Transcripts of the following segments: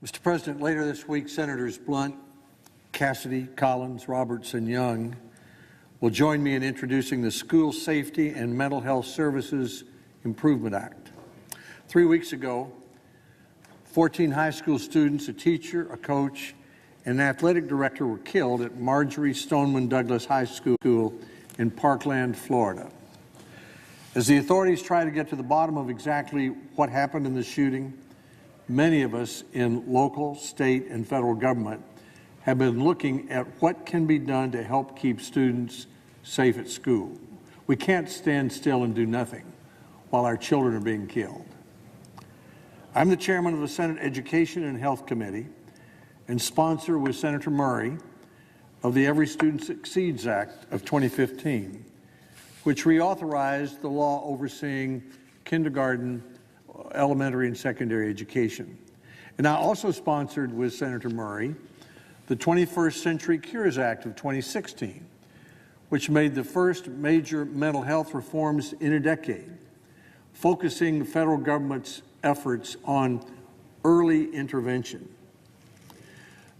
Mr. President, later this week, Senators Blunt, Cassidy, Collins, Roberts, and Young will join me in introducing the School Safety and Mental Health Services Improvement Act. 3 weeks ago, 14 high school students, a teacher, a coach, and an athletic director were killed at Marjorie Stoneman Douglas High School in Parkland, Florida. As the authorities try to get to the bottom of exactly what happened in the shooting, many of us in local, state, and federal government have been looking at what can be done to help keep students safe at school. We can't stand still and do nothing while our children are being killed. I'm the chairman of the Senate Education and Health Committee and sponsor with Senator Murray of the Every Student Succeeds Act of 2015, which reauthorized the law overseeing kindergarten, elementary, and secondary education. And I also sponsored with Senator Murray the 21st Century Cures Act of 2016, which made the first major mental health reforms in a decade, focusing the federal government's efforts on early intervention.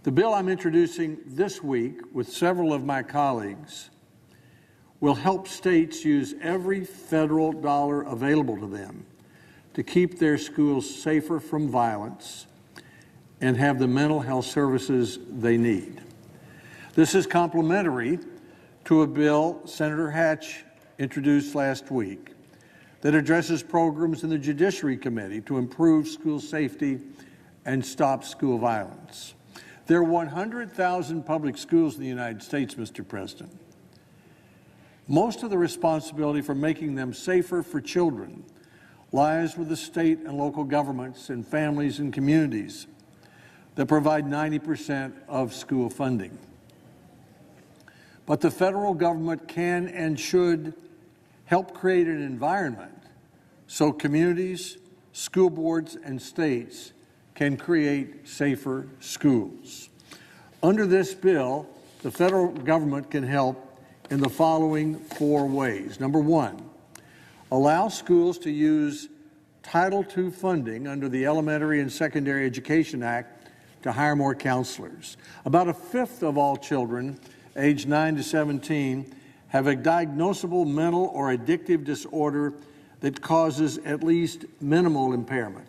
The bill I'm introducing this week with several of my colleagues will help states use every federal dollar available to them to keep their schools safer from violence and have the mental health services they need. This is complementary to a bill Senator Hatch introduced last week that addresses programs in the Judiciary Committee to improve school safety and stop school violence. There are 100,000 public schools in the United States, Mr. President. Most of the responsibility for making them safer for children lies with the state and local governments and families and communities that provide 90% of school funding. But the federal government can and should help create an environment so communities, school boards, and states can create safer schools. Under this bill, the federal government can help in the following 4 ways. Number 1, allow schools to use Title II funding under the Elementary and Secondary Education Act to hire more counselors. About a fifth of all children aged 9 to 17 have a diagnosable mental or addictive disorder that causes at least minimal impairment.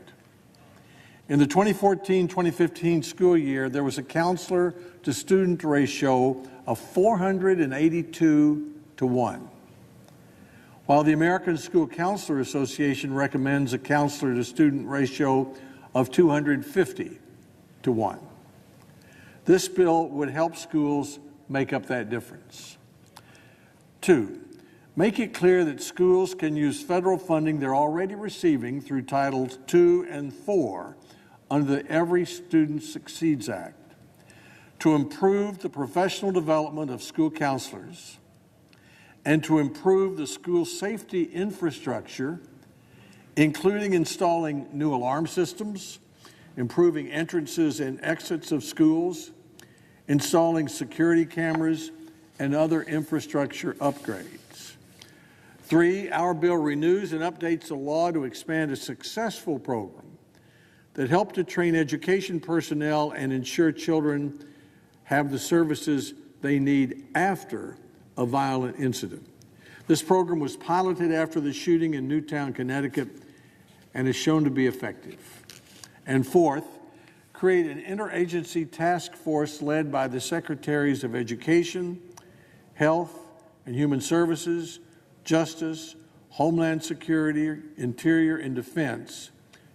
In the 2014-2015 school year, there was a counselor to student ratio of 482 to 1. While the American School Counselor Association recommends a counselor to student ratio of 250 to 1. This bill would help schools make up that difference. 2, make it clear that schools can use federal funding they're already receiving through Titles II and IV under the Every Student Succeeds Act to improve the professional development of school counselors and to improve the school safety infrastructure, including installing new alarm systems, improving entrances and exits of schools, installing security cameras, and other infrastructure upgrades. 3, our bill renews and updates the law to expand a successful program that helped to train education personnel and ensure children have the services they need after a violent incident. This program was piloted after the shooting in Newtown, Connecticut, and is shown to be effective. And 4th, create an interagency task force led by the Secretaries of Education, Health and Human Services, Justice, Homeland Security, Interior, and Defense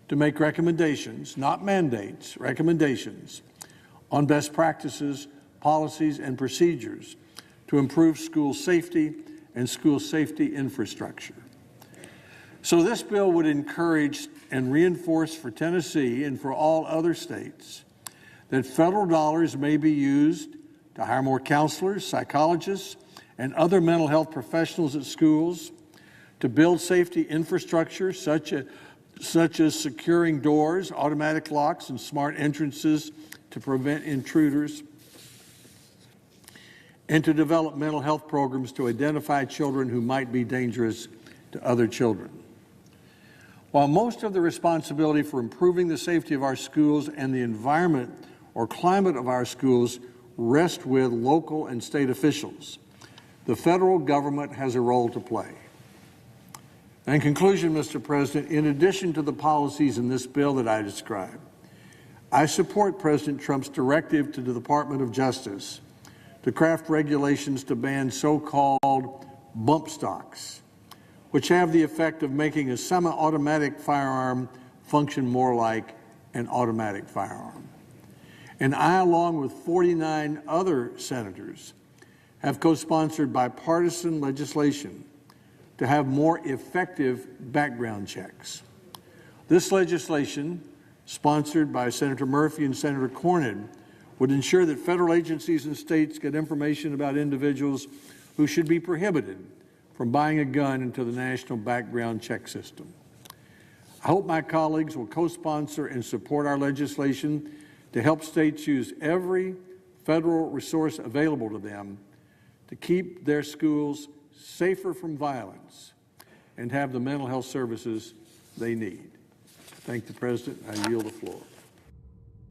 to make recommendations, not mandates, recommendations on best practices, policies, and procedures to improve school safety and school safety infrastructure. So this bill would encourage and reinforce for Tennessee and for all other states that federal dollars may be used to hire more counselors, psychologists, and other mental health professionals at schools, to build safety infrastructure such as securing doors, automatic locks, and smart entrances to prevent intruders, and to develop mental health programs to identify children who might be dangerous to other children. While most of the responsibility for improving the safety of our schools and the environment or climate of our schools rest with local and state officials, the federal government has a role to play. In conclusion, Mr. President, in addition to the policies in this bill that I described, I support President Trump's directive to the Department of Justice to craft regulations to ban so-called bump stocks, which have the effect of making a semi-automatic firearm function more like an automatic firearm. And I, along with 49 other senators, have co-sponsored bipartisan legislation to have more effective background checks. This legislation, sponsored by Senator Murphy and Senator Cornyn, would ensure that federal agencies and states get information about individuals who should be prohibited from buying a gun into the national background check system. I hope my colleagues will co-sponsor and support our legislation to help states use every federal resource available to them to keep their schools safer from violence and have the mental health services they need. Thank the President. I yield the floor.